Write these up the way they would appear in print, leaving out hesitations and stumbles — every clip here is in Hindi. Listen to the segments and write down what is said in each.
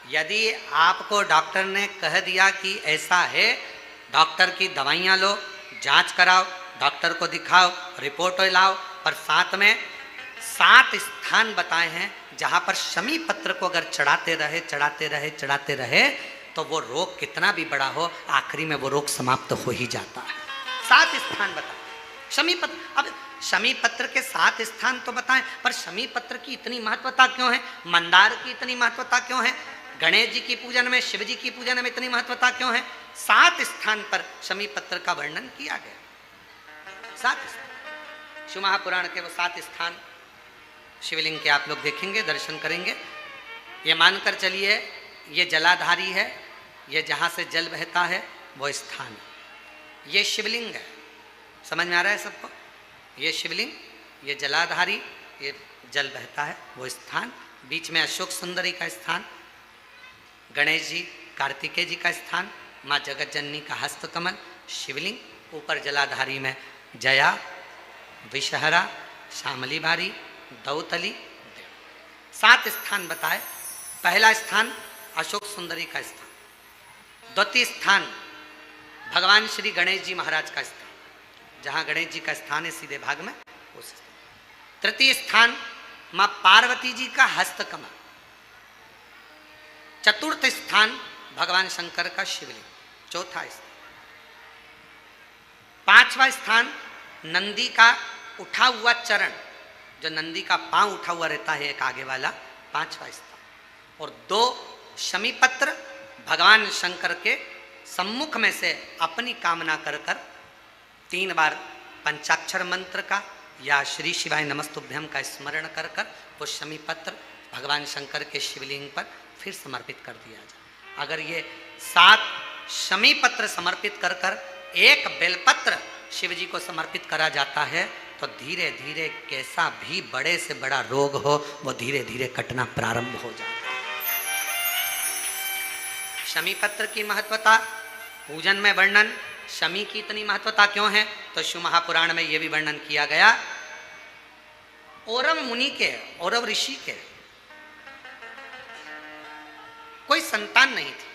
यदि आपको डॉक्टर ने कह दिया कि ऐसा है, डॉक्टर की दवाइयाँ लो, जांच कराओ, डॉक्टर को दिखाओ, रिपोर्ट लाओ, पर साथ में 7 स्थान बताए हैं जहाँ पर शमी पत्र को अगर चढ़ाते रहे तो वो रोग कितना भी बड़ा हो, आखिरी में वो रोग समाप्त हो ही जाता है। 7 स्थान बताए शमी पत्र। अब शमी पत्र के 7 स्थान तो बताएं, पर शमी पत्र की इतनी महत्वता क्यों है, मंदार की इतनी महत्वता क्यों है, गणेश जी की पूजन में, शिव जी की पूजन में इतनी महत्वता क्यों है? 7 स्थान पर शमी पत्र का वर्णन किया गया। 7 स्थान शिव महापुराण के वो 7 स्थान शिवलिंग के आप लोग देखेंगे, दर्शन करेंगे। ये मानकर चलिए ये जलाधारी है, ये जहाँ से जल बहता है वो स्थान है, ये शिवलिंग है। समझ में आ रहा है सबको? ये शिवलिंग, ये जलाधारी, ये जल बहता है वो स्थान, बीच में अशोक सुंदरी का स्थान, गणेश जी कार्तिकेय जी का स्थान, माँ जगत जननी का हस्त कमल, शिवलिंग, ऊपर जलाधारी में जया, विषहरा, श्यामली बारी, दौतली, 7 स्थान बताए। पहला स्थान अशोक सुंदरी का स्थान, द्वितीय स्थान भगवान श्री गणेश जी महाराज का स्थान, जहाँ गणेश जी का स्थान है सीधे भाग में उस स्थान। तृतीय स्थान माँ पार्वती जी का हस्त कमल। चतुर्थ स्थान भगवान शंकर का शिवलिंग। चौथा स्थान। 5वां स्थान नंदी का उठा हुआ चरण, जो नंदी का पांव उठा हुआ रहता है एक आगे वाला, 5वां स्थान। और 2 शमी पत्र भगवान शंकर के सम्मुख में से अपनी कामना कर 3 बार पंचाक्षर मंत्र का या श्री शिवाय नमस्तुभ्यम का स्मरण कर वो शमी पत्र भगवान शंकर के शिवलिंग पर फिर समर्पित कर दिया जाए। अगर ये 7 शमी पत्र समर्पित कर एक बेलपत्र शिव जी को समर्पित करा जाता है तो धीरे धीरे कैसा भी बड़े से बड़ा रोग हो वो धीरे धीरे कटना प्रारंभ हो जाता है। शमी पत्र की महत्वता, पूजन में वर्णन, शमी की इतनी महत्वता क्यों है तो शिव महापुराण में यह भी वर्णन किया गया। औरव मुनि के, औरव ऋषि के कोई संतान नहीं थी,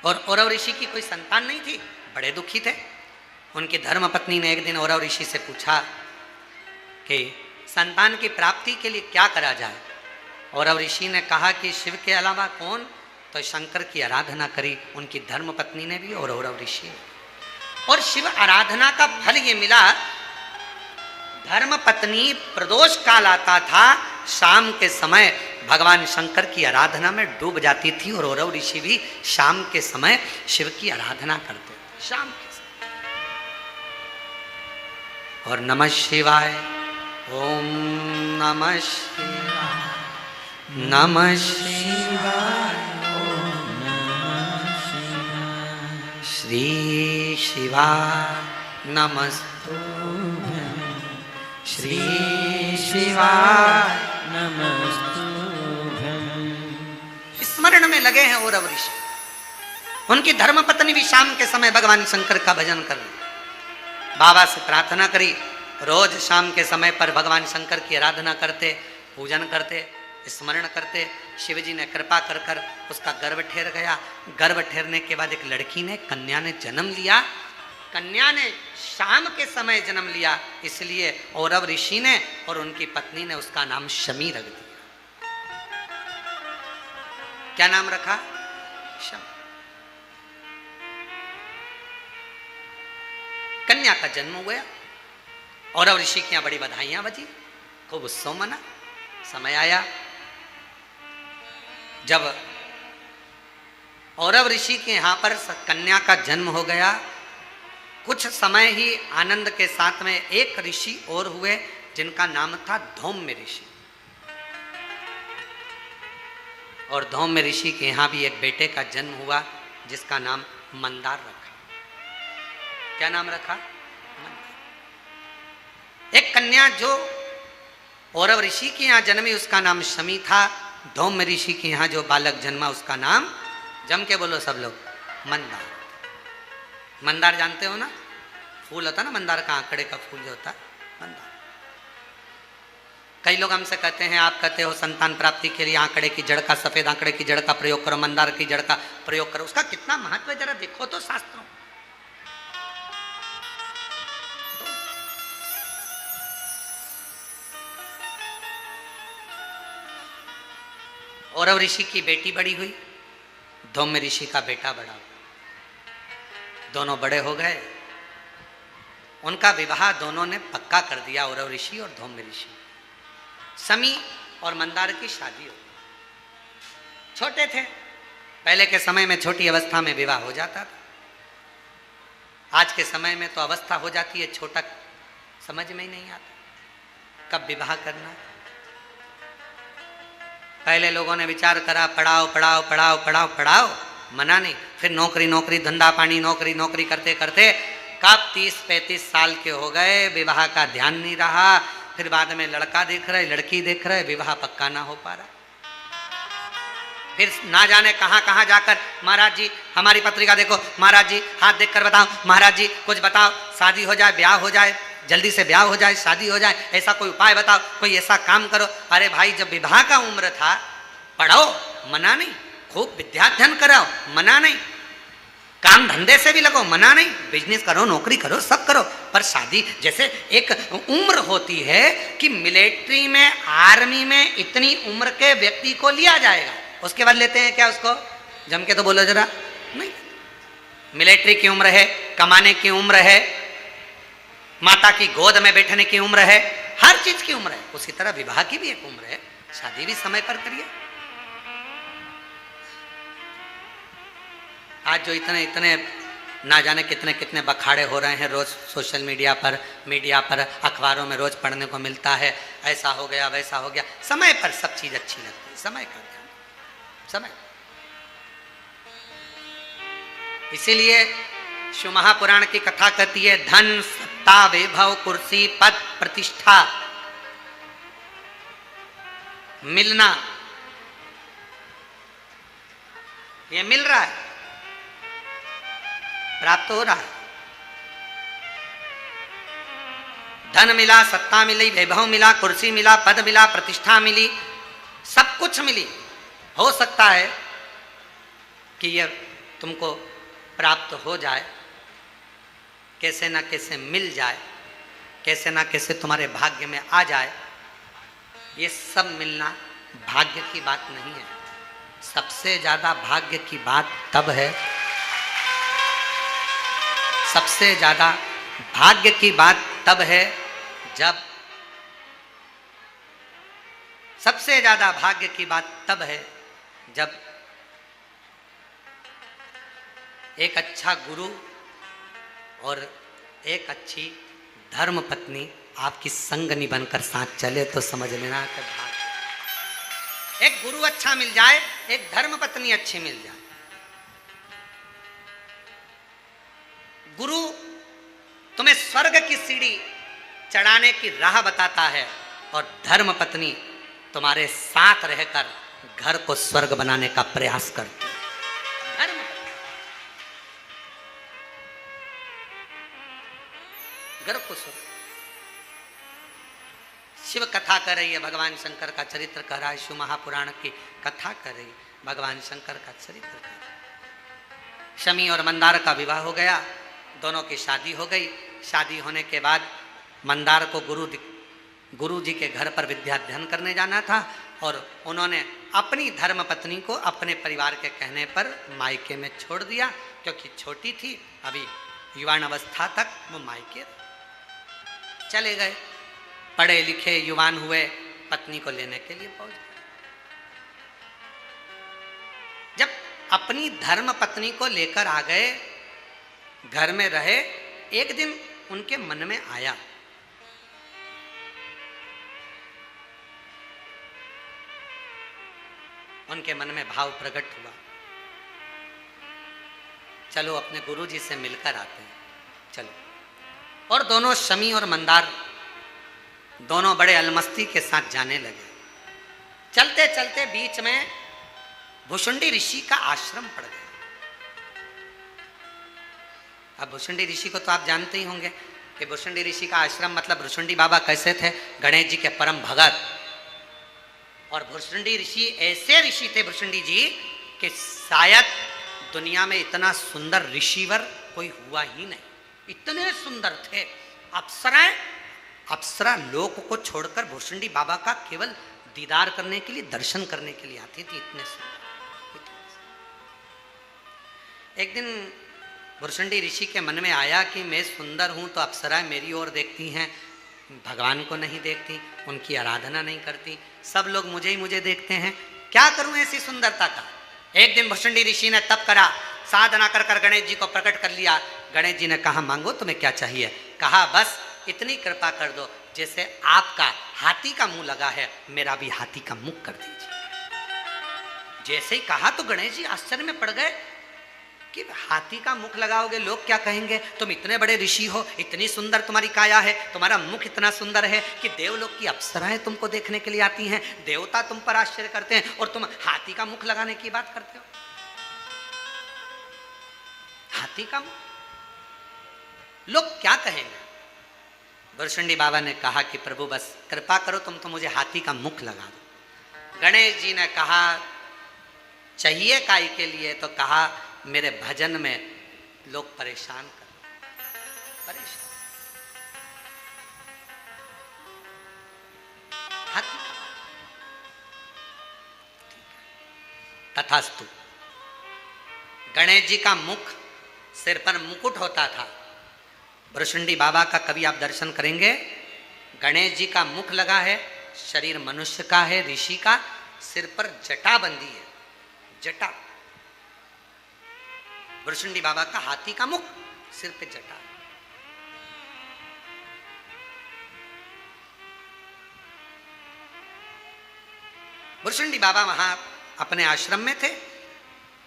और औरव ऋषि की कोई संतान नहीं थी, बड़े दुखी थे। उनकी धर्म पत्नी ने एक दिन औरव ऋषि से पूछा कि संतान की प्राप्ति के लिए क्या करा जाए। औरव ऋषि ने कहा कि शिव के अलावा कौन, तो शंकर की आराधना करी उनकी धर्म पत्नी ने भी और औरव ऋषि ने। और शिव आराधना का फल ये मिला, धर्म पत्नी प्रदोष काल आता था, शाम के समय भगवान शंकर की आराधना में डूब जाती थी और औरव ऋषि भी शाम के समय शिव की आराधना करते थे, शाम के समय। और नमः शिवाय, ओम नमः शिवाय, नमः शिवाय, ओम नमः शिवाय, श्री शिवाय नमस्तुभ्यं, श्री शिवाय नमस्तुभ्यं। स्मरण में लगे हैं औरव ऋषि। उनकी धर्मपत्नी भी शाम के समय भगवान शंकर का भजन कर रही, बाबा से प्रार्थना करी, रोज शाम के समय पर भगवान शंकर की आराधना करते, पूजन करते, स्मरण करते। शिव जी ने कृपा कर उसका गर्भ ठहर गया। गर्भ ठहरने के बाद एक लड़की ने, कन्या ने जन्म लिया। कन्या ने शाम के समय जन्म लिया, इसलिए औरव ऋषि ने और उनकी पत्नी ने उसका नाम शमी रख दिया। क्या नाम रखा? शमी। कन्या का जन्म हुआ। औरव ऋषि की यहां बड़ी बधाइयां बजी, खूब उत्सव मना। समय आया जब औरव ऋषि के यहां पर कन्या का जन्म हो गया, कुछ समय ही आनंद के साथ में एक ऋषि और हुए जिनका नाम था धौम्य ऋषि। और धौम्य ऋषि के यहां भी एक बेटे का जन्म हुआ जिसका नाम मंदार रखा। क्या नाम रखा? मंदार। एक कन्या जो औरव ऋषि के यहाँ जन्मी उसका नाम शमी था। धौम्य ऋषि के यहाँ जो बालक जन्मा उसका नाम, जम के बोलो सब लोग, मंदार। मंदार जानते हो ना, फूल होता ना मंदार का, आंकड़े का फूल जो होता, मंदार। कई लोग हमसे कहते हैं आप कहते हो संतान प्राप्ति के लिए आंकड़े की जड़ का, सफेद आंकड़े की जड़ का प्रयोग करो, मंदार की जड़ का प्रयोग करो। उसका कितना महत्व है जरा देखो तो शास्त्रों। औरव ऋषि की बेटी बड़ी हुई, धौम्य ऋषि का बेटा बड़ा हुआ, दोनों बड़े हो गए। उनका विवाह दोनों ने पक्का कर दिया, औरव ऋषि और धौम्य ऋषि। शमी और मंदार की शादी हो, छोटे थे, पहले के समय में छोटी अवस्था में विवाह हो जाता था। आज के समय में तो अवस्था हो जाती है, छोटा समझ में ही नहीं आता कब विवाह करना। पहले लोगों ने विचार करा पढ़ाओ पढ़ाओ पढ़ाओ पढ़ाओ पढ़ाओ, मना नहीं, फिर नौकरी नौकरी धंधा पानी, नौकरी नौकरी करते करते कब 30-35 साल के हो गए, विवाह का ध्यान नहीं रहा। फिर बाद में लड़का देख रहे, लड़की देख रहे, विवाह पक्का ना हो पा रहा। फिर ना जाने कहां कहां जाकर महाराज जी हमारी पत्रिका देखो, महाराज जी हाथ देखकर बताओ, महाराज जी कुछ बताओ, शादी हो जाए, ब्याह हो जाए, जल्दी से ब्याह हो जाए, शादी हो जाए, ऐसा कोई उपाय बताओ, कोई ऐसा काम करो। अरे भाई जब विवाह का उम्र था, पढ़ो, मना नहीं, खूब विद्याध्ययन कराओ, मना नहीं, काम धंधे से भी लगो, मना नहीं, बिजनेस करो, नौकरी करो, सब करो, पर शादी जैसे एक उम्र होती है कि मिलिट्री में, आर्मी में इतनी उम्र के व्यक्ति को लिया जाएगा, उसके बाद लेते हैं क्या उसको? जम के तो बोलो जरा, नहीं। मिलिट्री की उम्र है, कमाने की उम्र है, माता की गोद में बैठने की उम्र है, हर चीज की उम्र है। उसी तरह विवाह की भी एक उम्र है, शादी भी समय पर करिए। आज जो इतने इतने ना जाने कितने कितने बखाड़े हो रहे हैं रोज सोशल मीडिया पर, अखबारों में रोज पढ़ने को मिलता है, ऐसा हो गया, वैसा हो गया। समय पर सब चीज अच्छी लगती है, समय का ध्यान, समय। इसीलिए शिव महापुराण की कथा कहती है, धन सत्ता वैभव कुर्सी पद प्रतिष्ठा मिलना, ये मिल रहा है, प्राप्त हो रहा है। धन मिला, सत्ता मिली, वैभव मिला, कुर्सी मिला, पद मिला, प्रतिष्ठा मिली, सब कुछ मिली। हो सकता है कि यह तुमको प्राप्त हो जाए, कैसे ना कैसे मिल जाए, कैसे ना कैसे तुम्हारे भाग्य में आ जाए। ये सब मिलना भाग्य की बात नहीं है। सबसे ज्यादा भाग्य की बात तब है, सबसे ज्यादा भाग्य की बात तब है जब, सबसे ज्यादा भाग्य की बात तब है जब एक अच्छा गुरु और एक अच्छी धर्म पत्नी आपकी संगनी बनकर साथ चले, तो समझ लेना कि भाग्य। एक गुरु अच्छा मिल जाए, एक धर्म पत्नी अच्छी मिल जाए। गुरु तुम्हें स्वर्ग की सीढ़ी चढ़ाने की राह बताता है, और धर्म पत्नी तुम्हारे साथ रहकर घर को स्वर्ग बनाने का प्रयास करती है। धर्म घर को स्वर्ग। शिव कथा कर रही है, भगवान शंकर का चरित्र कर रहा है, शिव महापुराण की कथा कर रही है, भगवान शंकर का चरित्र कर रहा है। शमी और मंदार का विवाह हो गया, दोनों की शादी हो गई। शादी होने के बाद मंदार को गुरु जी के घर पर विद्याध्ययन करने जाना था, और उन्होंने अपनी धर्म पत्नी को अपने परिवार के कहने पर मायके में छोड़ दिया, क्योंकि छोटी थी, अभी युवान अवस्था तक वो मायके चले गए। पढ़े लिखे युवान हुए, पत्नी को लेने के लिए पहुंच गए। जब अपनी धर्म पत्नी को लेकर आ गए, घर में रहे, एक दिन उनके मन में आया, उनके मन में भाव प्रकट हुआ, चलो अपने गुरु जी से मिलकर आते हैं, चलो। और दोनों शमी और मंदार दोनों बड़े अलमस्ती के साथ जाने लगे। चलते चलते बीच में भुषुंडी ऋषि का आश्रम पड़ गया। अब भुषुंडी ऋषि को तो आप जानते ही होंगे कि भुषुंडी ऋषि का आश्रम मतलब भुषुंडी बाबा कैसे थे, गणेश जी के परम भगत, और भुर्सुंडी ऋषि ऐसे ऋषि थे भुर्सुंडी जी कि शायद दुनिया में इतना सुंदर ऋषिवर कोई हुआ ही नहीं, इतने सुंदर थे। अप्सराएं, अप्सरा लोक को छोड़कर भुर्सुंडी बाबा का केवल दीदार करने के लिए, दर्शन करने के लिए आती थी, इतने सुंदर। एक दिन भुर्सुंडी ऋषि के मन में आया कि मैं सुंदर हूं तो अप्सराएं मेरी ओर देखती हैं, भगवान को नहीं देखती, उनकी आराधना नहीं करती, सब लोग मुझे देखते हैं, क्या करूं ऐसी सुंदरता का। एक दिन भुर्सुंडी ऋषि ने तप करा, साधना कर कर गणेश जी को प्रकट कर लिया। गणेश जी ने कहा मांगो तुम्हें क्या चाहिए। कहा बस इतनी कृपा कर दो, जैसे आपका हाथी का मुंह लगा है मेरा भी हाथी का मुख कर दीजिए। जैसे ही कहा तो गणेश जी आश्चर्य में पड़ गए कि हाथी का मुख लगाओगे लोग क्या कहेंगे, तुम इतने बड़े ऋषि हो, इतनी सुंदर तुम्हारी काया है, तुम्हारा मुख इतना सुंदर है कि देवलोक की अप्सराएं तुमको देखने के लिए आती हैं, देवता तुम पर आश्चर्य करते हैं और तुम हाथी का मुख लगाने की बात करते हो। हाथी का मुख, लोग क्या कहेंगे। भुर्सुंडी बाबा ने कहा कि प्रभु बस कृपा करो, तुम तो मुझे हाथी का मुख लगा दो। गणेश जी ने कहा चाहिए काय के लिए, तो कहा मेरे भजन में लोग परेशान कर, परेशान। हाथी का तथास्तु। गणेश जी का मुख, सिर पर मुकुट होता था। भुर्सुंडी बाबा का कभी आप दर्शन करेंगे, गणेश जी का मुख लगा है, शरीर मनुष्य का है, ऋषि का, सिर पर जटा बंधी है, जटा। भुर्सुंडी बाबा का हाथी का मुख, सिर पे जटा। भुर्सुंडी बाबा वहां अपने आश्रम में थे।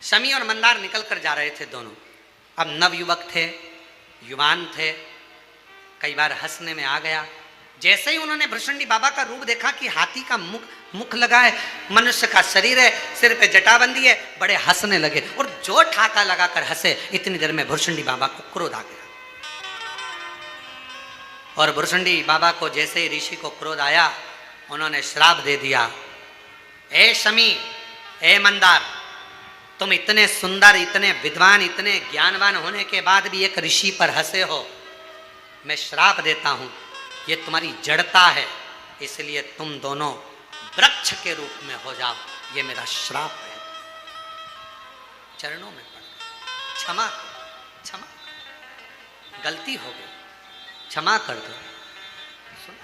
शमी और मंदार निकल कर जा रहे थे दोनों। अब नवयुवक थे, युवान थे, कई बार हंसने में आ गया। जैसे ही उन्होंने भुर्सुंडी बाबा का रूप देखा कि हाथी का मुख लगा है, मनुष्य का शरीर है, सिर पे जटाबंदी है, बड़े हंसने लगे और जो ठाका लगाकर हंसे, इतनी देर में भुर्सुंडी बाबा को क्रोध आ गया। और भुर्सुंडी बाबा को जैसे ही ऋषि को क्रोध आया, उन्होंने श्राप दे दिया, ए शमी, ए मंदार, तुम इतने सुंदर, इतने विद्वान, इतने ज्ञानवान होने के बाद भी एक ऋषि पर हंसे हो, मैं श्राप देता हूं, ये तुम्हारी जड़ता है, इसलिए तुम दोनों वृक्ष के रूप में हो जाओ, ये मेरा श्राप है। चरणों में पड़ गए, क्षमा करो, क्षमा, गलती हो गई, क्षमा कर दो। सुन,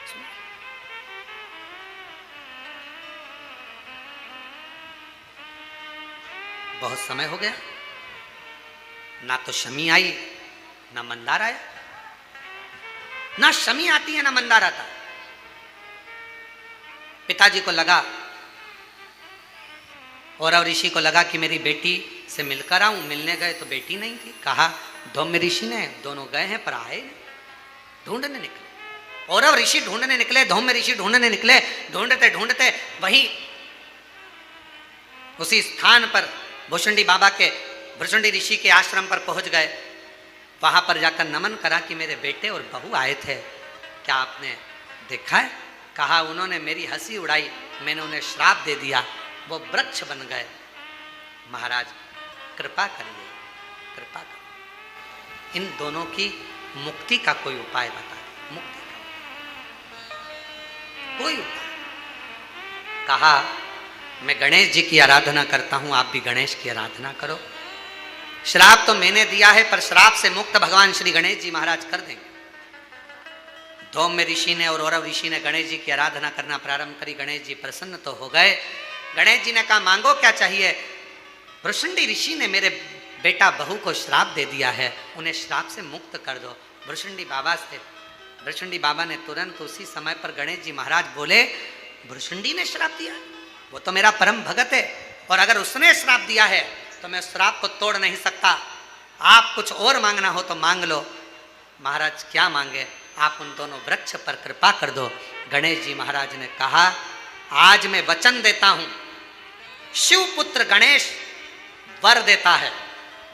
सुन। बहुत समय हो गया, ना तो शमी आई, ना मंदार आया, ना शमी आती है ना मंदार आता। पिताजी को लगा और ऋषि को लगा कि मेरी बेटी से मिलकर आऊं। मिलने गए तो बेटी नहीं थी। कहा धौम्य ऋषि ने, दोनों गए हैं पर आए नहीं, ढूंढने निकले। और ऋषि ढूंढने निकले, धौम्य ऋषि ढूंढने निकले। ढूंढते ढूंढते वहीं उसी स्थान पर भुर्सुंडी ऋषि के आश्रम पर पहुंच गए। वहां पर जाकर नमन करा कि मेरे बेटे और बहू आए थे, क्या आपने देखा है? कहा उन्होंने मेरी हंसी उड़ाई, मैंने उन्हें श्राप दे दिया, वो वृक्ष बन गए। महाराज कृपा करिए, कृपा करिए, इन दोनों की मुक्ति का कोई उपाय बताइए। मुक्ति का कोई उपाय। कहा मैं गणेश जी की आराधना करता हूं, आप भी गणेश की आराधना करो। श्राप तो मैंने दिया है, पर श्राप से मुक्त भगवान श्री गणेश जी महाराज कर देंगे। धौम्य ऋषि ने और औरव ऋषि ने गणेश जी की आराधना करना प्रारंभ करी। गणेश जी प्रसन्न तो हो गए। गणेश जी ने कहा मांगो क्या चाहिए? भुर्सुंडी ऋषि ने मेरे बेटा बहू को श्राप दे दिया है, उन्हें श्राप से मुक्त कर दो। भुर्सुंडी बाबा ने तुरंत उसी समय पर गणेश जी महाराज बोले, भुर्सुंडी ने श्राप दिया? वो तो मेरा परम भगत है, और अगर उसने श्राप दिया है तो मैं श्राप को तोड़ नहीं सकता। आप कुछ और मांगना हो तो मांग लो। महाराज क्या मांगे? आप उन दोनों वृक्ष पर कृपा कर दो। गणेश जी महाराज ने कहा आज मैं वचन देता हूं, शिवपुत्र गणेश वर देता है।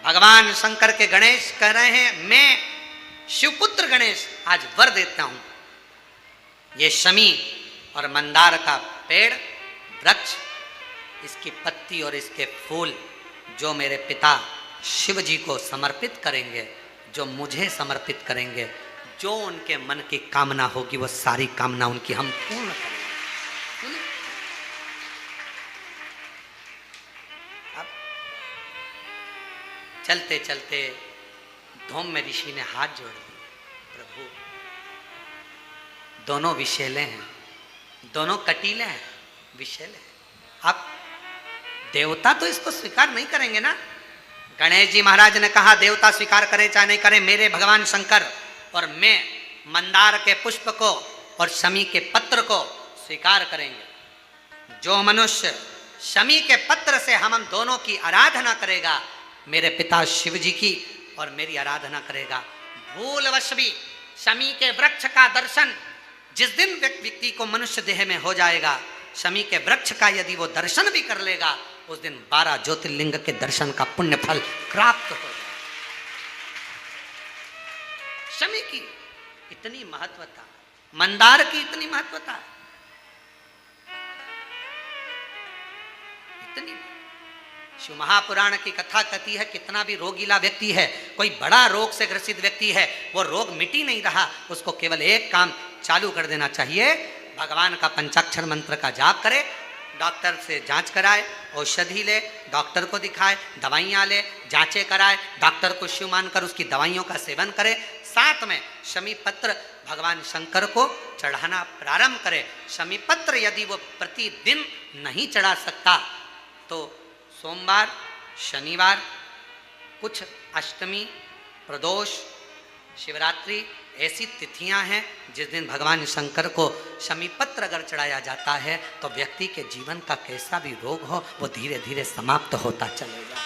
भगवान शंकर के गणेश कह रहे हैं मैं शिवपुत्र गणेश आज वर देता हूं। ये शमी और मंदार का पेड़ वृक्ष, इसकी पत्ती और इसके फूल जो मेरे पिता शिव जी को समर्पित करेंगे, जो मुझे समर्पित करेंगे, जो उनके मन की कामना होगी वो सारी कामना उनकी हम पूर्ण करेंगे। अब चलते चलते धूम में ऋषि ने हाथ जोड़ दिए, प्रभु दोनों विषैले हैं, दोनों कटीले हैं, विषैले हैं। आप देवता तो इसको स्वीकार नहीं करेंगे ना। गणेश जी महाराज ने कहा देवता स्वीकार करे चाहे नहीं करे, मेरे भगवान शंकर और मैं मंदार के पुष्प को और शमी के पत्र को स्वीकार करेंगे। जो मनुष्य शमी के पत्र से हम दोनों की आराधना करेगा, मेरे पिता शिव जी की और मेरी आराधना करेगा, भूलवश भी शमी के वृक्ष का दर्शन जिस दिन व्यक्ति को मनुष्य देह में हो जाएगा, शमी के वृक्ष का यदि वो दर्शन भी कर लेगा, उस दिन 12 ज्योतिर्लिंग के दर्शन का पुण्य फल प्राप्त हो जाएगा। शमी की इतनी महत्वता, मंदार की इतनी महत्वता, इतनी। शिव महापुराण की कथा कहती है कितना भी रोगीला व्यक्ति है, कोई बड़ा रोग से ग्रसित व्यक्ति है, वो रोग मिटी नहीं रहा, उसको केवल एक काम चालू कर देना चाहिए, भगवान का पंचाक्षर मंत्र का जाप करे, डॉक्टर से जांच कराए, औषधि ले, डॉक्टर को दिखाए, दवाइयाँ ले, जांचें कराए, डॉक्टर को शिव मानकर उसकी दवाइयों का सेवन करे, साथ में शमी पत्र भगवान शंकर को चढ़ाना प्रारंभ करे। शमी पत्र यदि वो प्रतिदिन नहीं चढ़ा सकता तो सोमवार, शनिवार, कुछ अष्टमी, प्रदोष, शिवरात्रि ऐसी तिथियां हैं जिस दिन भगवान शंकर को शमी पत्र अगर चढ़ाया जाता है तो व्यक्ति के जीवन का कैसा भी रोग हो वो धीरे धीरे समाप्त होता चलेगा।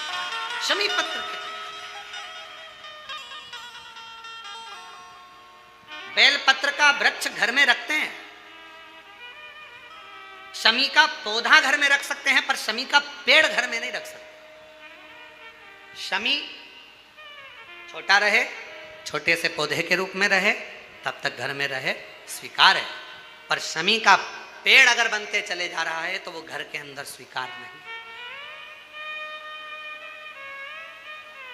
शमी पत्र बेल पत्र का वृक्ष घर में रखते हैं, शमी का पौधा घर में रख सकते हैं पर शमी का पेड़ घर में नहीं रख सकते। शमी छोटा रहे, छोटे से पौधे के रूप में रहे, तब तक घर में रहे, स्वीकार है, पर शमी का पेड़ अगर बनते चले जा रहा है तो वो घर के अंदर स्वीकार नहीं।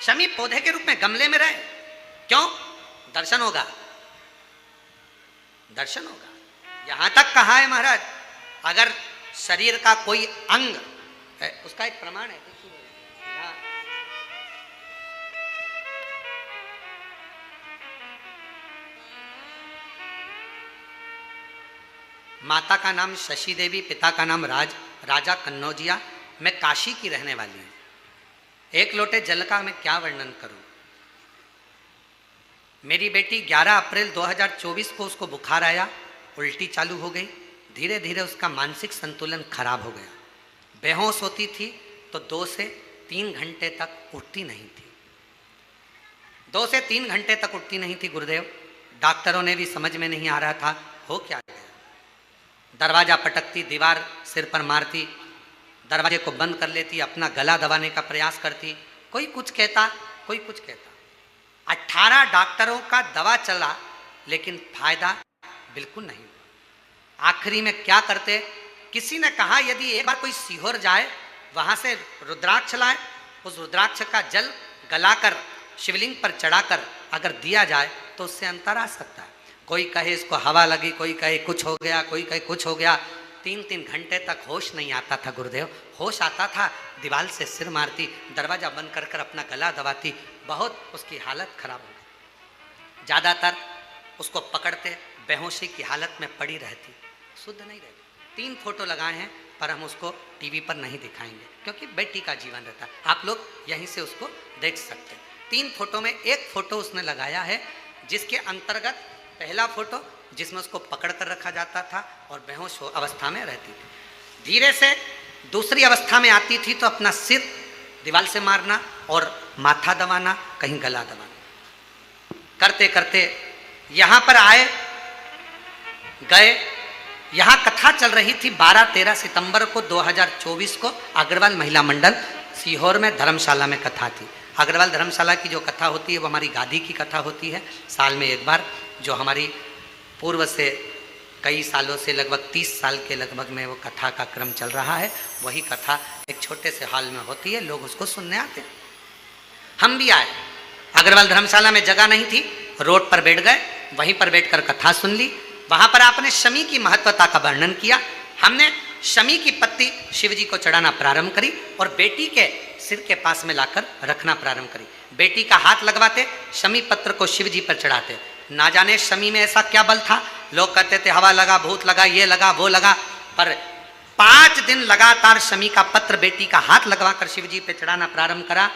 शमी पौधे के रूप में गमले में रहे, क्यों? दर्शन होगा, दर्शन होगा। यहां तक कहा है महाराज, अगर शरीर का कोई अंग है, उसका एक प्रमाण है, देखिए माता का नाम शशि देवी, पिता का नाम राजा कन्नौजिया। मैं काशी की रहने वाली हूँ। एक लोटे जल का मैं क्या वर्णन करूँ। मेरी बेटी 11 अप्रैल 2024 को उसको बुखार आया, उल्टी चालू हो गई, धीरे धीरे उसका मानसिक संतुलन खराब हो गया, बेहोश होती थी तो 2 से 3 घंटे तक उठती नहीं थी, 2 से 3 घंटे तक उठती नहीं थी गुरुदेव। डॉक्टरों ने भी समझ में नहीं आ रहा था हो क्या गया। दरवाज़ा पटकती, दीवार सिर पर मारती, दरवाजे को बंद कर लेती, अपना गला दबाने का प्रयास करती, कोई कुछ कहता, कोई कुछ कहता। 18 डॉक्टरों का दवा चला लेकिन फायदा बिल्कुल नहीं हुआ। आखिरी में क्या करते, किसी ने कहा यदि एक बार कोई सीहोर जाए, वहाँ से रुद्राक्ष लाए, उस रुद्राक्ष का जल गलाकर शिवलिंग पर चढ़ाकर अगर दिया जाए तो उससे अंतर आ सकता है। कोई कहे इसको हवा लगी, कोई कहे कुछ हो गया, कोई कहे कुछ हो गया। 3-3 घंटे तक होश नहीं आता था गुरुदेव। होश आता था, दीवार से सिर मारती, दरवाज़ा बंद कर कर अपना गला दबाती, बहुत उसकी हालत खराब हो गई। ज़्यादातर उसको पकड़ते, बेहोशी की हालत में पड़ी रहती, शुद्ध नहीं रहती। 3 फोटो लगाए हैं पर हम उसको टीवी पर नहीं दिखाएंगे क्योंकि बेटी का जीवन रहता है। आप लोग यहीं से उसको देख सकते हैं। 3 फोटो में एक फोटो उसने लगाया है जिसके अंतर्गत पहला फोटो जिसमें उसको पकड़ कर रखा जाता था और बेहोश अवस्था में रहती थी। धीरे से दूसरी अवस्था में आती थी तो अपना सिर दीवार से मारना और माथा दबाना, कहीं गला दबाना, करते करते यहाँ पर आए गए। यहाँ कथा चल रही थी 12-13 सितंबर को 2024 को अग्रवाल महिला मंडल सीहोर में धर्मशाला में कथा थी। अग्रवाल धर्मशाला की जो कथा होती है वो हमारी गादी की कथा होती है, साल में एक बार, जो हमारी पूर्व से कई सालों से, लगभग 30 साल के लगभग में वो कथा का क्रम चल रहा है। वही कथा एक छोटे से हॉल में होती है, लोग उसको सुनने आते हैं। हम भी आए, अग्रवाल धर्मशाला में जगह नहीं थी, रोड पर बैठ गए, वहीं पर बैठकर कथा सुन ली। वहां पर आपने शमी की महत्वता का वर्णन किया। हमने शमी की पत्ती शिव जी को चढ़ाना प्रारंभ करी और बेटी के सिर के पास में लाकर रखना प्रारंभ करी। बेटी का हाथ लगवाते, शमी पत्र को शिव जी पर चढ़ाते। ना जाने शमी में ऐसा क्या बल था, लोग कहते थे हवा लगा, भूत लगा, ये लगा, वो लगा, पर 5 दिन लगातार शमी का पत्र बेटी का हाथ लगवाकर शिव जी पे चढ़ाना प्रारंभ करा।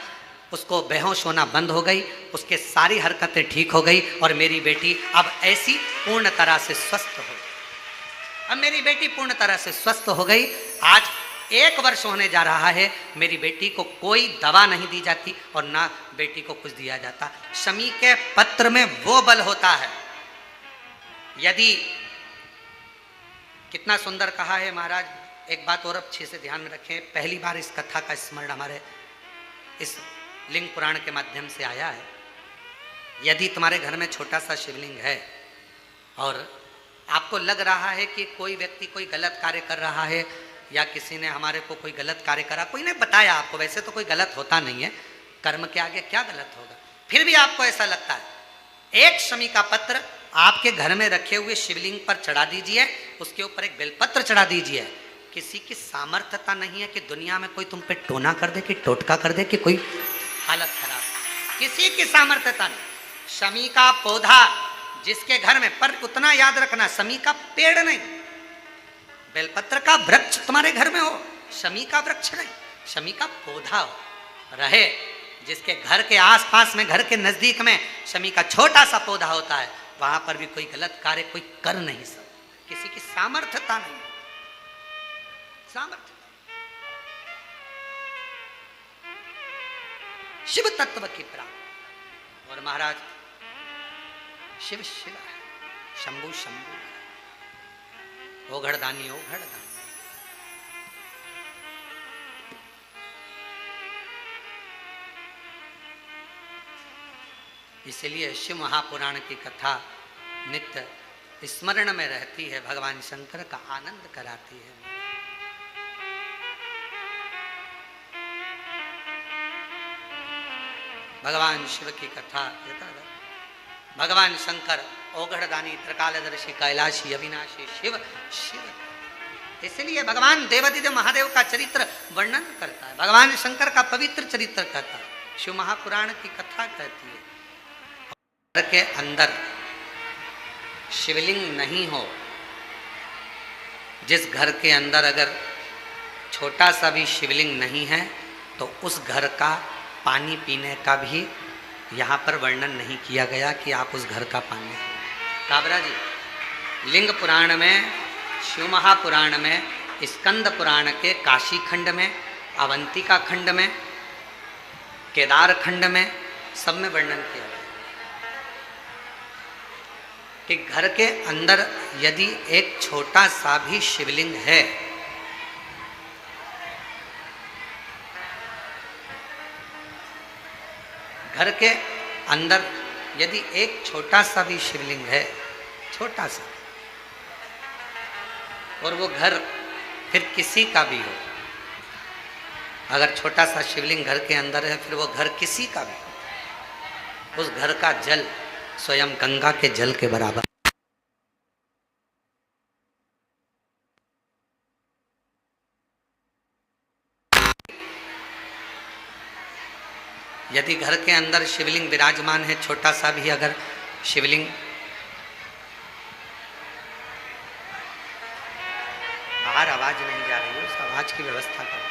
उसको बेहोश होना बंद हो गई, उसके सारी हरकतें ठीक हो गई और मेरी बेटी अब ऐसी पूर्ण तरह से स्वस्थ हो गई। अब मेरी बेटी पूर्ण तरह से स्वस्थ हो गई। आज 1 वर्ष होने जा रहा है, मेरी बेटी को कोई दवा नहीं दी जाती और ना बेटी को कुछ दिया जाता। शमी के पत्र में वो बल होता है। यदि, कितना सुंदर कहा है महाराज, एक बात और अच्छे से ध्यान में रखें। पहली बार इस कथा का स्मरण हमारे इस लिंग पुराण के माध्यम से आया है। यदि तुम्हारे घर में छोटा सा शिवलिंग है और आपको लग रहा है कि कोई व्यक्ति कोई गलत कार्य कर रहा है या किसी ने हमारे को कोई गलत कार्य करा, कोई ने बताया आपको, वैसे तो कोई गलत होता नहीं है, कर्म के आगे क्या गलत होगा, फिर भी आपको ऐसा लगता है, एक शमी का पत्र आपके घर में रखे हुए शिवलिंग पर चढ़ा दीजिए, उसके ऊपर एक बेलपत्र चढ़ा दीजिए। किसी की सामर्थ्यता नहीं है कि दुनिया में कोई तुम पे टोना कर दे, कि टोटका कर दे, कि कोई हालत खराब, किसी की सामर्थ्यता नहीं। शमी का पौधा जिसके घर में, पर उतना याद रखना, शमी का पेड़ नहीं, बेलपत्र का वृक्ष तुम्हारे घर में हो, शमी का वृक्ष नहीं, शमी का पौधा हो रहे, जिसके घर के आसपास में, घर के नजदीक में शमी का छोटा सा पौधा होता है, वहां पर भी कोई गलत कार्य कोई कर नहीं सकता। किसी की सामर्थ्यता नहीं, सामर्थ्य शिव तत्व की प्राप्ति। और महाराज शिव शिव है, शंभु शंभु है, ओघड़दानी ओघड़दानी। इसलिए शिव महापुराण की कथा नित्य स्मरण में रहती है, भगवान शंकर का आनंद कराती है। भगवान शिव की कथा, भगवान शंकर ओघड़दानी, त्रिकालदर्शी, कैलाशी, अविनाशी, शिव शिव। इसलिए भगवान देवादिदेव महादेव का चरित्र वर्णन करता है, भगवान शंकर का पवित्र चरित्र कहता है, शिव महापुराण की कथा कहती है। घर के अंदर शिवलिंग नहीं हो, जिस घर के अंदर अगर छोटा सा भी शिवलिंग नहीं है, तो उस घर का पानी पीने का भी यहाँ पर वर्णन नहीं किया गया कि आप उस घर का पानी। काबरा जी, लिंग पुराण में, शिव महापुराण में, स्कंद पुराण के काशी खंड में, अवंतिका खंड में, केदार खंड में, सब में वर्णन किया गया कि घर के अंदर यदि एक छोटा सा भी शिवलिंग है, घर के अंदर यदि एक छोटा सा भी शिवलिंग है, छोटा सा, और वो घर फिर किसी का भी हो, अगर छोटा सा शिवलिंग घर के अंदर है, फिर वो घर किसी का भी हो, उस घर का जल स्वयं गंगा के जल के बराबर। यदि घर के अंदर शिवलिंग विराजमान है, छोटा सा भी अगर शिवलिंग, बाहर आवाज नहीं जा रही है, उस आवाज की व्यवस्था करो।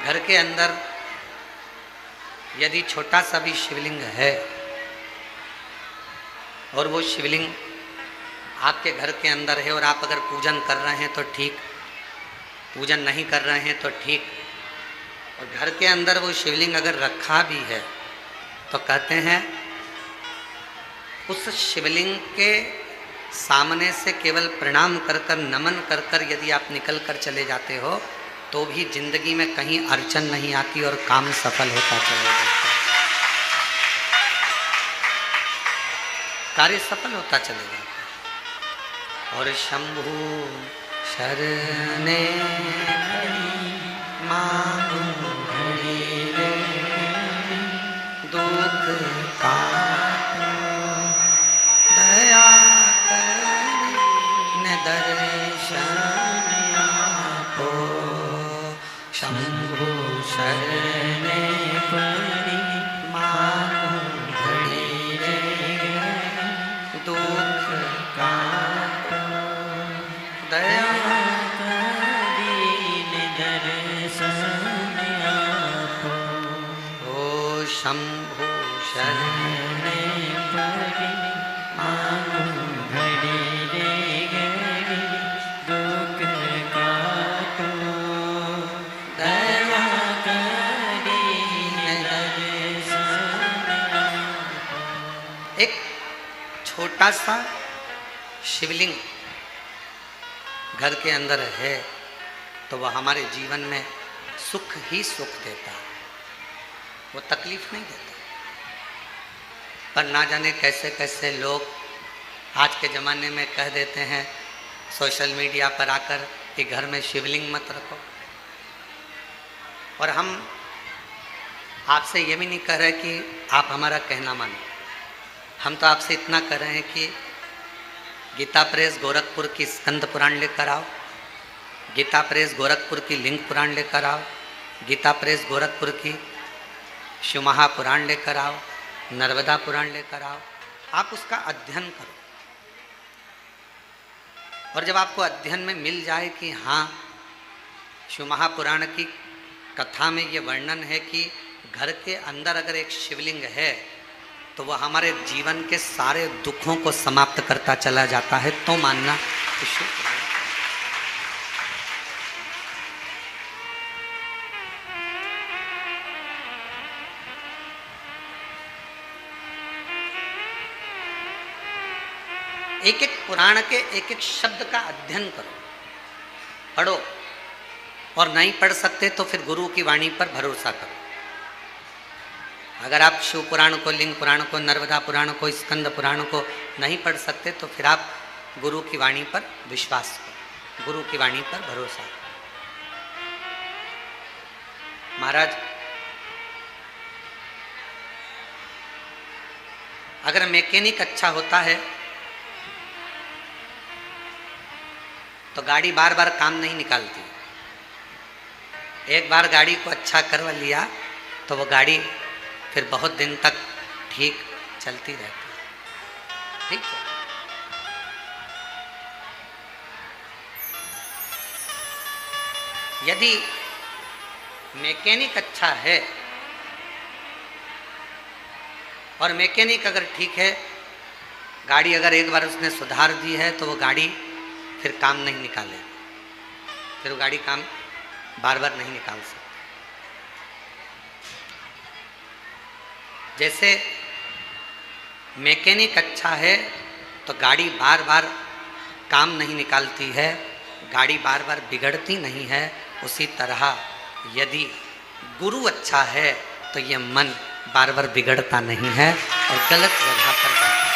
घर के अंदर यदि छोटा सा भी शिवलिंग है और वो शिवलिंग आपके घर के अंदर है और आप अगर पूजन कर रहे हैं तो ठीक, पूजन नहीं कर रहे हैं तो ठीक, और घर के अंदर वो शिवलिंग अगर रखा भी है तो कहते हैं उस शिवलिंग के सामने से केवल प्रणाम कर कर, नमन कर कर यदि आप निकल कर चले जाते हो तो भी जिंदगी में कहीं अड़चन नहीं आती और काम सफल होता चला जाता है, कार्य सफल होता चले जाता है। और शंभु शरणे मांगू घड़ी रे दुख का दया कर दर्शन आपो शंभु शरणे पड़ी मांगू घड़ी रे दुख का दया शंभु शरणे पड़ी मांगू घड़ी रे घड़ी दुख काटो दया करी एक छोटा सा शिवलिंग घर के अंदर है तो वह हमारे जीवन में सुख ही सुख देता है, वो तकलीफ नहीं देता। पर ना जाने कैसे कैसे लोग आज के ज़माने में कह देते हैं सोशल मीडिया पर आकर कि घर में शिवलिंग मत रखो। और हम आपसे ये भी नहीं कह रहे कि आप हमारा कहना मानो, हम तो आपसे इतना कह रहे हैं कि गीता प्रेस गोरखपुर की स्कंद पुराण लेकर आओ, गीता प्रेस गोरखपुर की लिंग पुराण लेकर आओ, गीता प्रेस गोरखपुर की शिव महापुराण लेकर आओ, नर्मदा पुराण लेकर आओ, आप उसका अध्ययन करो। और जब आपको अध्ययन में मिल जाए कि हाँ शिव महापुराण की कथा में ये वर्णन है कि घर के अंदर अगर एक शिवलिंग है तो वह हमारे जीवन के सारे दुखों को समाप्त करता चला जाता है, तो मानना कि शिव पुराण। एक एक पुराण के एक एक शब्द का अध्ययन करो, पढ़ो, और नहीं पढ़ सकते तो फिर गुरु की वाणी पर भरोसा करो। अगर आप शिव पुराण को, लिंग पुराण को, नर्मदा पुराण को, स्कंद पुराण को नहीं पढ़ सकते तो फिर आप गुरु की वाणी पर विश्वास करो, गुरु की वाणी पर भरोसा करो। महाराज, अगर मैकेनिक अच्छा होता है तो गाड़ी बार बार काम नहीं निकालती। एक बार गाड़ी को अच्छा करवा लिया तो वो गाड़ी फिर बहुत दिन तक ठीक चलती रहती है। ठीक है, यदि मैकेनिक अच्छा है और मैकेनिक अगर ठीक है, गाड़ी अगर एक बार उसने सुधार दी है तो वो गाड़ी फिर काम नहीं निकाले, फिर वो गाड़ी काम बार बार नहीं निकाल सकती। जैसे मैकेनिक अच्छा है तो गाड़ी बार बार काम नहीं निकालती है, गाड़ी बार बार बिगड़ती नहीं है, उसी तरह यदि गुरु अच्छा है तो ये मन बार बार बिगड़ता नहीं है और गलत जगह पर जाता है।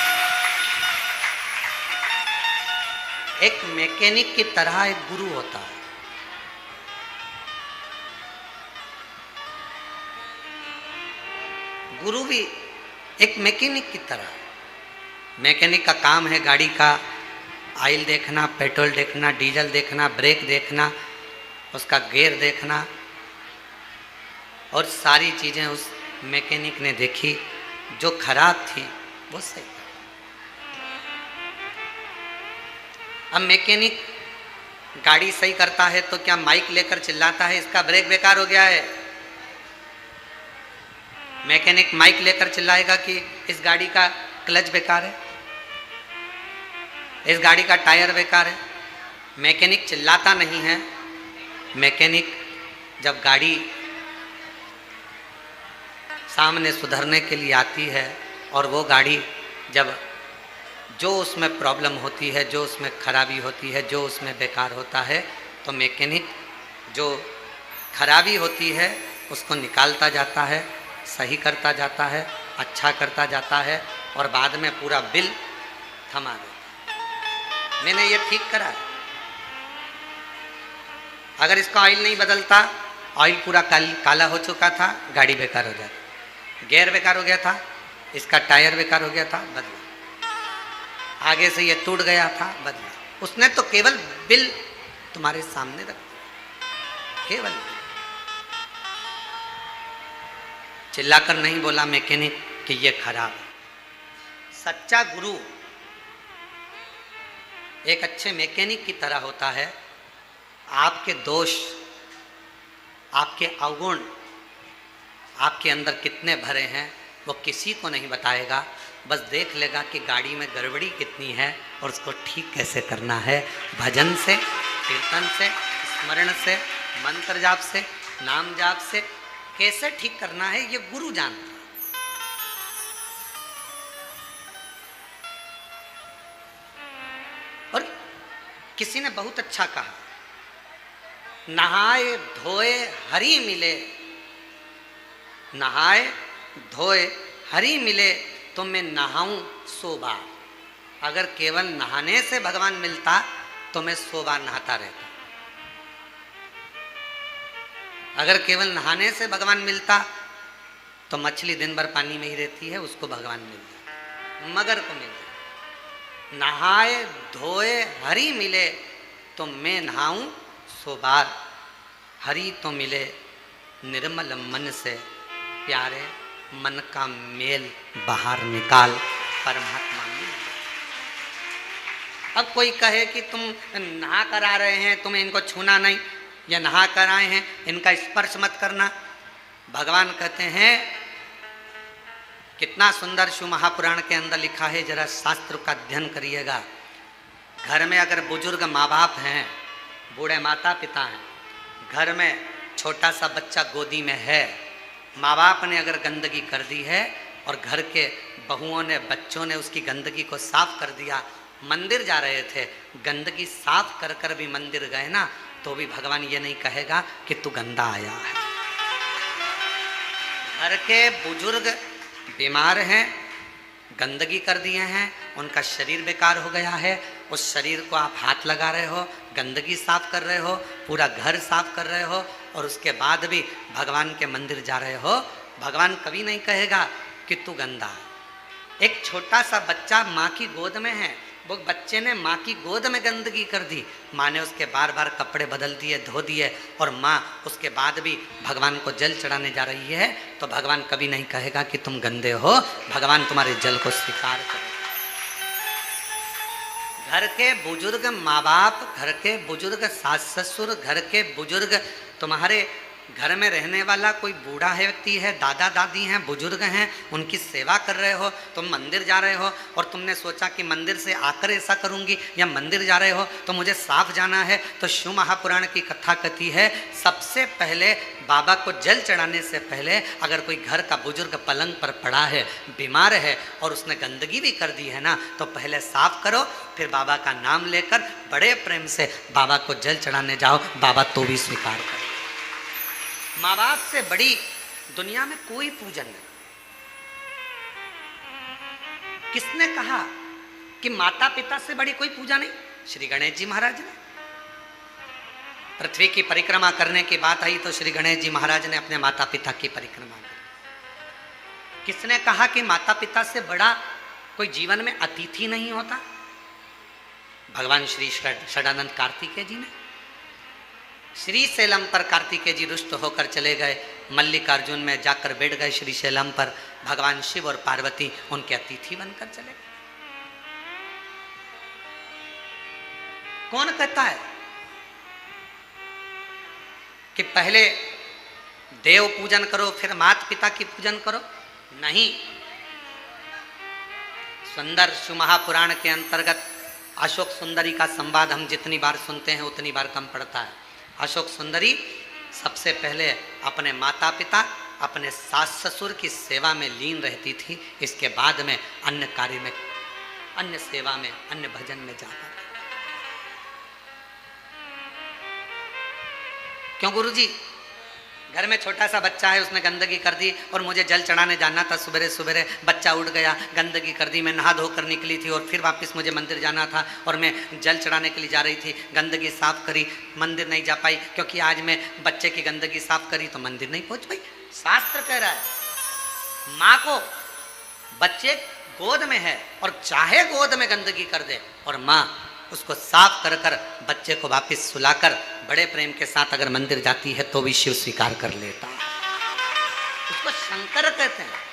एक मैकेनिक की तरह एक गुरु होता है। गुरु भी एक मैकेनिक की तरह। मैकेनिक का काम है गाड़ी का ऑयल देखना, पेट्रोल देखना, डीजल देखना, ब्रेक देखना, उसका गियर देखना, और सारी चीज़ें उस मैकेनिक ने देखी, जो खराब थी वो सही। अब मैकेनिक गाड़ी सही करता है तो क्या माइक लेकर चिल्लाता है इसका ब्रेक बेकार हो गया है? मैकेनिक माइक लेकर चिल्लाएगा कि इस गाड़ी का क्लच बेकार है, इस गाड़ी का टायर बेकार है? मैकेनिक चिल्लाता नहीं है। मैकेनिक जब गाड़ी सामने सुधरने के लिए आती है और वो गाड़ी जब जो उसमें प्रॉब्लम होती है, जो उसमें खराबी होती है, जो उसमें बेकार होता है, तो मैकेनिक जो खराबी होती है उसको निकालता जाता है, सही करता जाता है, अच्छा करता जाता है, और बाद में पूरा बिल थमा देता है। मैंने ये ठीक करा है। अगर इसका ऑयल नहीं बदलता, ऑयल पूरा काला हो चुका था, गाड़ी बेकार हो जाती, गियर बेकार हो गया था, इसका टायर बेकार हो गया था, बदला। आगे से ये टूट गया था, बदला। उसने तो केवल बिल तुम्हारे सामने रख दिया, केवल। चिल्लाकर नहीं बोला मैकेनिक कि ये खराब है। सच्चा गुरु एक अच्छे मैकेनिक की तरह होता है। आपके दोष, आपके अवगुण आपके अंदर कितने भरे हैं वो किसी को नहीं बताएगा, बस देख लेगा कि गाड़ी में गड़बड़ी कितनी है और उसको ठीक कैसे करना है। भजन से, कीर्तन से, स्मरण से, मंत्र जाप से, नाम जाप से कैसे ठीक करना है ये गुरु जानता है। और किसी ने बहुत अच्छा कहा, नहाए धोए हरि मिले, नहाए धोए हरि मिले तो मैं नहाऊं 100 बार। अगर केवल नहाने से भगवान मिलता तो मैं 100 बार नहाता रहता। अगर केवल नहाने से भगवान मिलता तो मछली दिन भर पानी में ही रहती है, उसको भगवान मिल जाए, मगर को मिल जाए। नहाए धोए हरि मिले तो मैं नहाऊं 100 बार। हरि तो मिले निर्मल मन से, प्यारे मन का मेल बाहर निकाल, परमात्मा मिल जाए। अब कोई कहे कि तुम नहा कर आ रहे हैं, तुम्हें इनको छूना नहीं, या नहा कर आए हैं इनका स्पर्श मत करना। भगवान कहते हैं, कितना सुंदर शिव महापुराण के अंदर लिखा है, जरा शास्त्र का अध्ययन करिएगा। घर में अगर बुजुर्ग माँ बाप हैं, बूढ़े माता पिता हैं, घर में छोटा सा बच्चा गोदी में है, माँ बाप ने अगर गंदगी कर दी है और घर के बहुओं ने, बच्चों ने उसकी गंदगी को साफ कर दिया, मंदिर जा रहे थे, गंदगी साफ कर कर भी मंदिर गए ना, तो भी भगवान ये नहीं कहेगा कि तू गंदा आया है। घर के बुजुर्ग बीमार हैं, गंदगी कर दिए हैं, उनका शरीर बेकार हो गया है, उस शरीर को आप हाथ लगा रहे हो, गंदगी साफ कर रहे हो, पूरा घर साफ कर रहे हो, और उसके बाद भी भगवान के मंदिर जा रहे हो, भगवान कभी नहीं कहेगा कि तू गंदा है। एक छोटा सा बच्चा माँ की गोद में है, वो बच्चे ने माँ की गोद में गंदगी कर दी, माँ ने उसके बार बार कपड़े बदल दिए, धो दिए, और माँ उसके बाद भी भगवान को जल चढ़ाने जा रही है, तो भगवान कभी नहीं कहेगा कि तुम गंदे हो, भगवान तुम्हारे जल को स्वीकार करेगा। घर के बुजुर्ग माँ बाप, घर के बुजुर्ग सास ससुर, घर के बुजुर्ग तुम्हारे घर में रहने वाला कोई बूढ़ा है व्यक्ति है, दादा दादी हैं, बुजुर्ग हैं, उनकी सेवा कर रहे हो। तुम मंदिर जा रहे हो और तुमने सोचा कि मंदिर से आकर ऐसा करूंगी, या मंदिर जा रहे हो तो मुझे साफ जाना है, तो शिव महापुराण की कथा कहती है, सबसे पहले बाबा को जल चढ़ाने से पहले अगर कोई घर का बुजुर्ग पलंग पर पड़ा है, बीमार है, और उसने गंदगी भी कर दी है ना, तो पहले साफ करो, फिर बाबा का नाम लेकर बड़े प्रेम से बाबा को जल चढ़ाने जाओ, बाबा तो भी स्वीकार करो। माँ बाप से बड़ी दुनिया में कोई पूजन नहीं। किसने कहा कि माता पिता से बड़ी कोई पूजा नहीं? श्री गणेश जी महाराज ने। पृथ्वी की परिक्रमा करने की बात आई तो श्री गणेश जी महाराज ने अपने माता पिता की परिक्रमा की। किसने कहा कि माता पिता से बड़ा कोई जीवन में अतिथि नहीं होता? भगवान श्री षडानंद कार्तिकेय जी ने। श्री शैलम पर कार्तिकेय जी रुष्ट होकर चले गए, मल्लिकार्जुन में जाकर बैठ गए श्री शैलम पर, भगवान शिव और पार्वती उनके अतिथि बनकर चले गए। कौन कहता है कि पहले देव पूजन करो फिर माता पिता की पूजन करो? नहीं। सुंदर शिव महापुराण के अंतर्गत अशोक सुंदरी का संवाद हम जितनी बार सुनते हैं उतनी बार कम पड़ता है। अशोक सुंदरी सबसे पहले अपने माता पिता, अपने सास ससुर की सेवा में लीन रहती थी, इसके बाद में अन्य कार्य में, अन्य सेवा में, अन्य भजन में जाता था। क्यों गुरुजी? घर में छोटा सा बच्चा है, उसने गंदगी कर दी और मुझे जल चढ़ाने जाना था सुबह सुबह, बच्चा उठ गया, गंदगी कर दी, मैं नहा धोकर निकली थी और फिर वापस मुझे मंदिर जाना था और मैं जल चढ़ाने के लिए जा रही थी, गंदगी साफ करी, मंदिर नहीं जा पाई क्योंकि आज मैं बच्चे की गंदगी साफ करी तो मंदिर नहीं पहुंच पाई। शास्त्र कह रहा है माँ को बच्चे गोद में है और चाहे गोद में गंदगी कर दे और माँ उसको साफ कर कर बच्चे को वापस सुलाकर बड़े प्रेम के साथ अगर मंदिर जाती है तो भी शिव स्वीकार कर लेता। उसको शंकर कहते हैं।